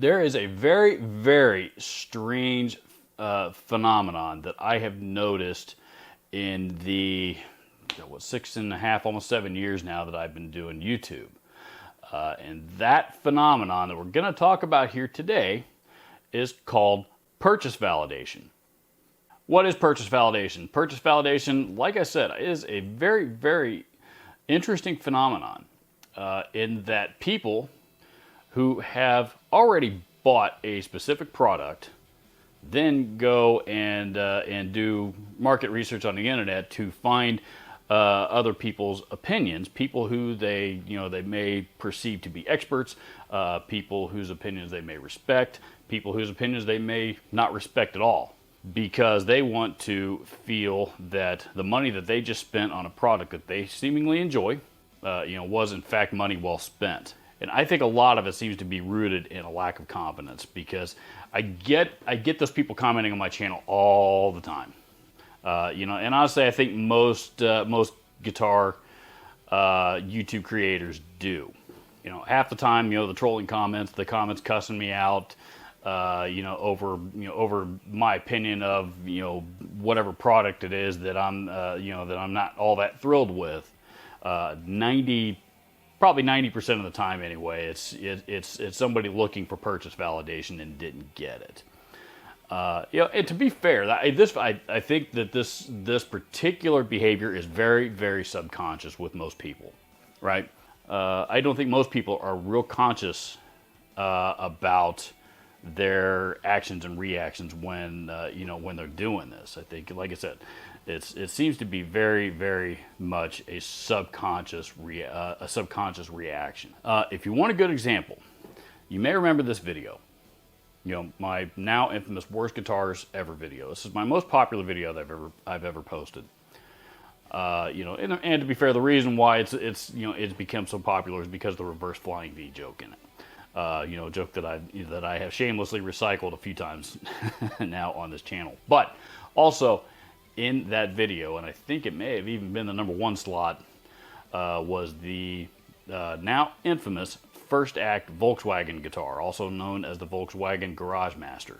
There is a very, very strange phenomenon that I have noticed in the 6.5, almost 7 years now that I've been doing YouTube. And that phenomenon that we're going to talk about here today is called purchase validation. What is purchase validation? Purchase validation, like I said, is a very, very interesting phenomenon in that people who have already bought a specific product then go and do market research on the internet to find other people's opinions, people who they may perceive to be experts, people whose opinions they may respect, people whose opinions they may not respect at all, because they want to feel that the money that they just spent on a product that they seemingly enjoy, was in fact money well spent. And I think a lot of it seems to be rooted in a lack of confidence, because I get those people commenting on my channel all the time. And honestly, I think most guitar YouTube creators do. Half the time, the trolling comments, the comments cussing me out, over my opinion of whatever product it is that I'm not all that thrilled with. Probably 90% of the time anyway, it's somebody looking for purchase validation and didn't get it. And to be fair, I think that this particular behavior is very, very subconscious with most people, right? I don't think most people are real conscious about their actions and reactions when they're doing this. I think, like I said, it seems to be very, very much a subconscious reaction. If you want a good example, you may remember this video. My now infamous worst guitars ever video. This is my most popular video that I've ever posted. And to be fair, the reason why it's become so popular is because of the reverse flying V joke in it. A joke that I have shamelessly recycled a few times now on this channel. But also in that video, and I think it may have even been the #1 slot, was the now infamous first act Volkswagen guitar, also known as the Volkswagen Garage Master.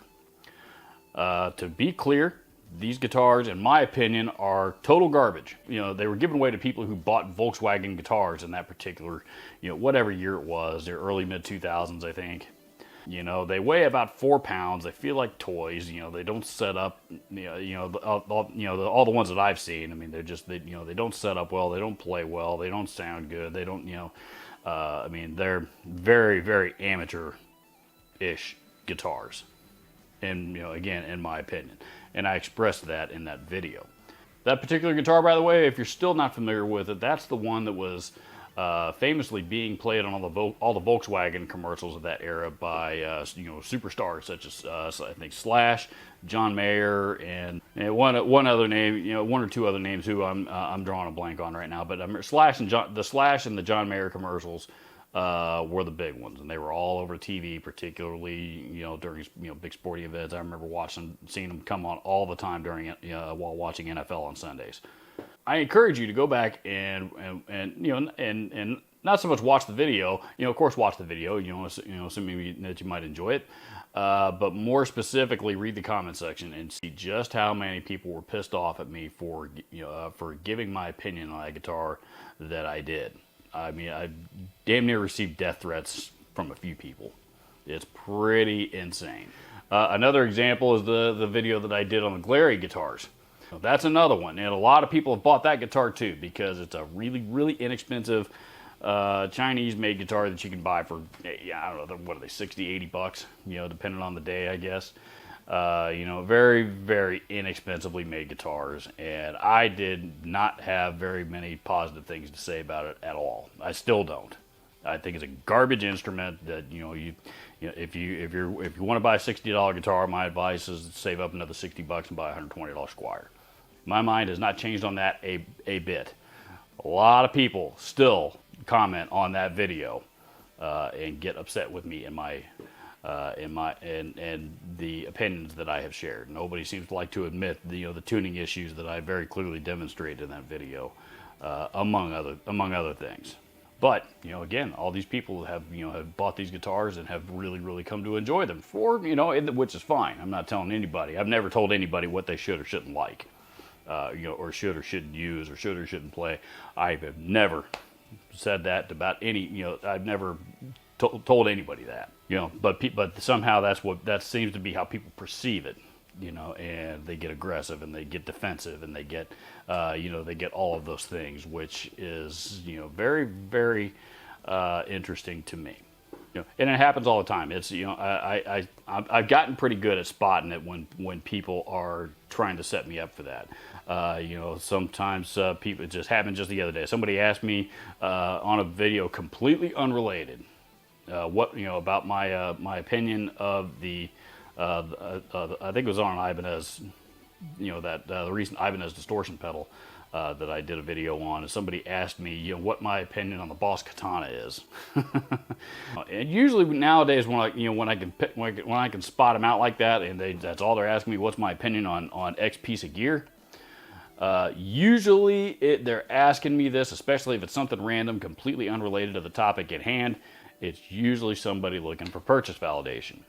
To be clear, these guitars, in my opinion, are total garbage. They were given away to people who bought Volkswagen guitars in that particular, whatever year it was, their early mid-2000s, I think. They weigh about 4 pounds. They feel like toys. They don't set up. All the ones that I've seen. I mean, they don't set up well. They don't play well. They don't sound good. They don't. They're very, very amateur-ish guitars. And again, in my opinion, and I expressed that in that video. That particular guitar, by the way, if you're still not familiar with it, that's the one that was famously being played on all the Volkswagen commercials of that era by superstars such as I think Slash, John Mayer, and one other name, one or two other names who I'm drawing a blank on right now. But the Slash and the John Mayer commercials were the big ones, and they were all over TV, particularly during big sporting events. I remember seeing them come on all the time while watching NFL on Sundays. I encourage you to go back and not so much watch the video. Of course, watch the video. Assuming that you might enjoy it, but more specifically, read the comment section and see just how many people were pissed off at me for giving my opinion on that guitar that I did. I mean, I damn near received death threats from a few people. It's pretty insane. Another example is the video that I did on the Glary guitars. That's another one, and a lot of people have bought that guitar too, because it's a really, really inexpensive Chinese-made guitar that you can buy for, I don't know, what are they, 60, 80 bucks, depending on the day, I guess. Very, very inexpensively made guitars, and I did not have very many positive things to say about it at all. I still don't. I think it's a garbage instrument that, if you want to buy a $60 guitar, my advice is to save up another 60 bucks and buy a $120 Squire. My mind has not changed on that a bit. A lot of people still comment on that video and get upset with me and the opinions that I have shared. Nobody seems to like to admit the tuning issues that I very clearly demonstrated in that video, among other things. But, you know, again, all these people have, you know, have bought these guitars and have really, really come to enjoy them for, you know, which is fine. I'm not telling anybody. I've never told anybody what they should or shouldn't like, you know, or should or shouldn't use, or should or shouldn't play. I have never said that about any, you know, I've never told anybody that, you know, but somehow that seems to be how people perceive it, you know, and they get aggressive and they get defensive and they get, you know, they get all of those things, which is, you know, very, very interesting to me. You know, and it happens all the time. It's, you know, I've gotten pretty good at spotting it when people are trying to set me up for that. You know, sometimes people, it just happened just the other day. Somebody asked me on a video completely unrelated, what, you know, about my opinion of the I think it was on Ibanez, you know, that the recent Ibanez distortion pedal that I did a video on, and somebody asked me, you know, what my opinion on the Boss Katana is. And usually nowadays, when I can spot them out like that, and that's all they're asking me, what's my opinion on X piece of gear. Usually they're asking me this, especially if it's something random, completely unrelated to the topic at hand. It's usually somebody looking for purchase validation.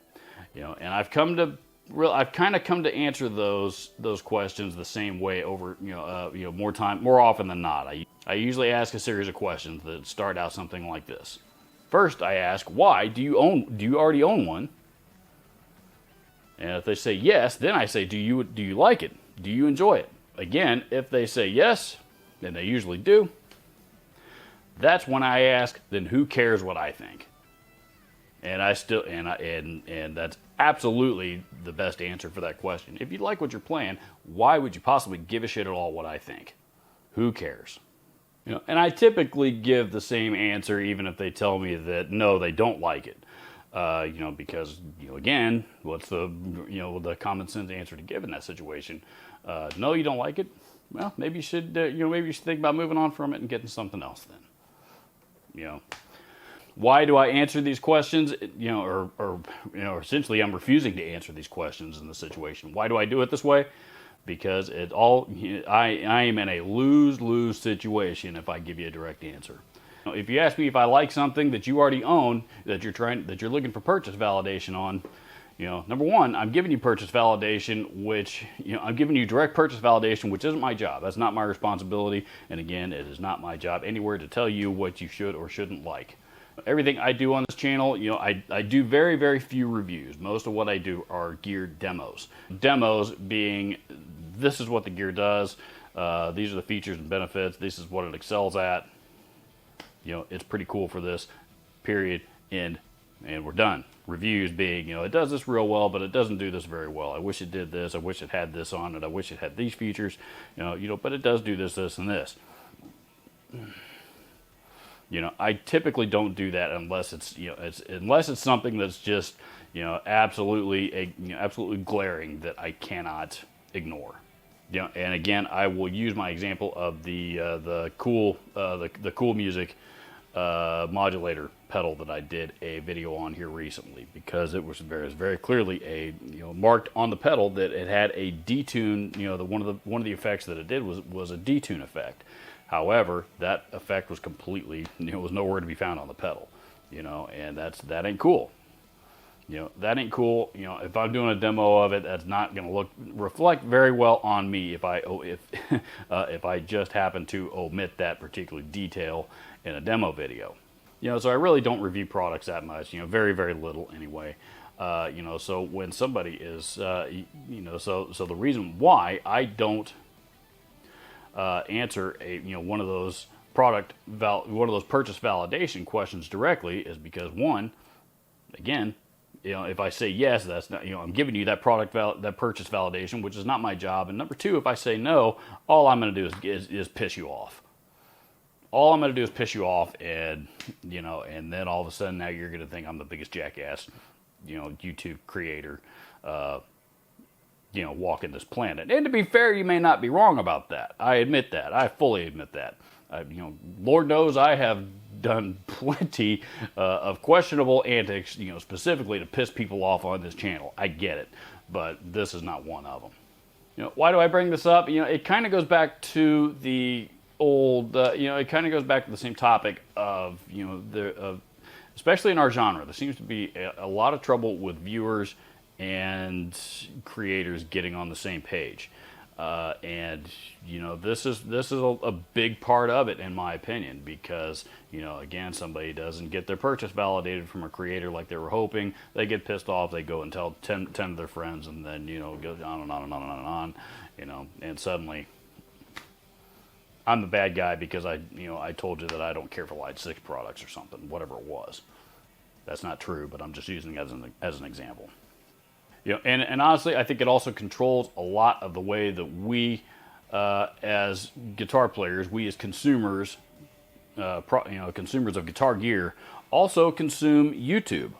You know, and I've kind of come to answer those questions the same way over, you know, more often than not. I usually ask a series of questions that start out something like this. First, I ask, why do you already own one? And if they say yes, then I say, do you like it? Do you enjoy it? Again, if they say yes, and they usually do, that's when I ask, then who cares what I think? And and that's absolutely the best answer for that question. If you like what you're playing, why would you possibly give a shit at all what I think? Who cares? You know, and I typically give the same answer even if they tell me that no, they don't like it. You know, because, you know, again, what's the, you know, the common sense answer to give in that situation? No, you don't like it? Well, maybe you should, maybe you should think about moving on from it and getting something else then. You know, why do I answer these questions? You know, or essentially I'm refusing to answer these questions in the situation. Why do I do it this way? Because I am in a lose-lose situation if I give you a direct answer. If you ask me if I like something that you already own, that you're looking for purchase validation on, you know, number one, I'm giving you purchase validation, which, you know, I'm giving you direct purchase validation, which isn't my job. That's not my responsibility. And again, it is not my job anywhere to tell you what you should or shouldn't like. Everything I do on this channel, you know, I do very, very few reviews. Most of what I do are gear demos. Demos being, this is what the gear does. These are the features and benefits. This is what it excels at. You know, it's pretty cool for this, period, end, and we're done. Reviews being, you know, it does this real well, but it doesn't do this very well. I wish it did this. I wish it had this on it. I wish it had these features, you know, but it does do this, this, and this. You know, I typically don't do that unless it's, you know, unless it's something that's just, you know, absolutely glaring that I cannot ignore. You know, and again, I will use my example of the cool music modulator pedal that I did a video on here recently, because it was very clearly marked on the pedal that it had a detune. You know, one of the effects that it did was a detune effect. However, that effect was completely, you know, was nowhere to be found on the pedal. You know, and that ain't cool. You know, that ain't cool. You know, if I'm doing a demo of it, that's not going to reflect very well on me if I just happen to omit that particular detail in a demo video. You know, so I really don't review products that much. You know, very, very little anyway. You know, so when somebody is, you know, so the reason why I don't answer one of those purchase validation questions directly is because, one, again, you know, if I say yes, that's not, you know, I'm giving you that that purchase validation, which is not my job. And number two, if I say no, all I'm going to do is piss you off. All I'm going to do is piss you off, and, you know, and then all of a sudden now you're going to think I'm the biggest jackass, you know, YouTube creator, you know, walking this planet. And to be fair, you may not be wrong about that. I admit that. I fully admit that. You know, Lord knows I have done plenty of questionable antics, you know, specifically to piss people off on this channel. I get it, but this is not one of them. You know, why do I bring this up? You know, it kind of goes back to the old, it kind of goes back to the same topic of, especially in our genre, there seems to be a lot of trouble with viewers and creators getting on the same page. And this is a big part of it, in my opinion, because again, somebody doesn't get their purchase validated from a creator like they were hoping. They get pissed off. They go and tell 10 of their friends, and then it goes on and on and on and on and on. And suddenly, I'm the bad guy because I told you that I don't care for Light 6 products or something, whatever it was. That's not true, but I'm just using it as an example. And honestly, I think it also controls a lot of the way that we, as guitar players, we as consumers, consumers of guitar gear, also consume YouTube.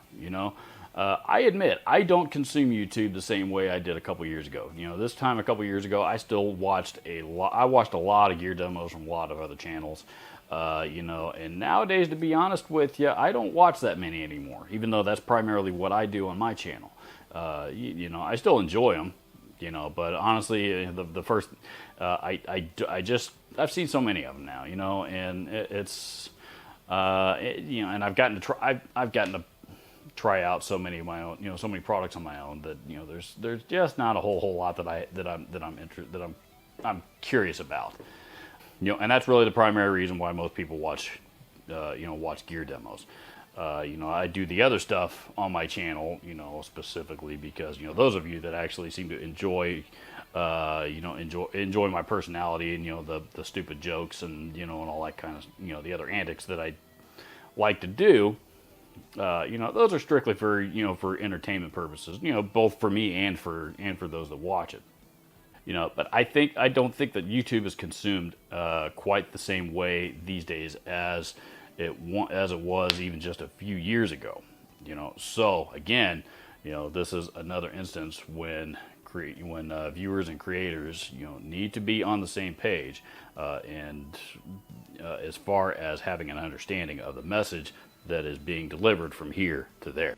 I admit I don't consume YouTube the same way I did a couple years ago. This time a couple years ago, I still watched I watched a lot of gear demos from a lot of other channels. And nowadays, to be honest with you, I don't watch that many anymore, even though that's primarily what I do on my channel. I still enjoy them, but honestly, the first, I've seen so many of them now, and it's, and I've gotten to try out so many of my own, so many products on my own that, there's just not a whole lot that I'm curious about, and that's really the primary reason why most people watch gear demos. I do the other stuff on my channel, specifically because, those of you that actually seem to enjoy my personality and, the stupid jokes and, and all that kind of, the other antics that I like to do, those are strictly for, for entertainment purposes, both for me and for those that watch it. But I don't think that YouTube is consumed quite the same way these days as it was even just a few years ago. So again, this is another instance when viewers and creators need to be on the same page, and as far as having an understanding of the message that is being delivered from here to there.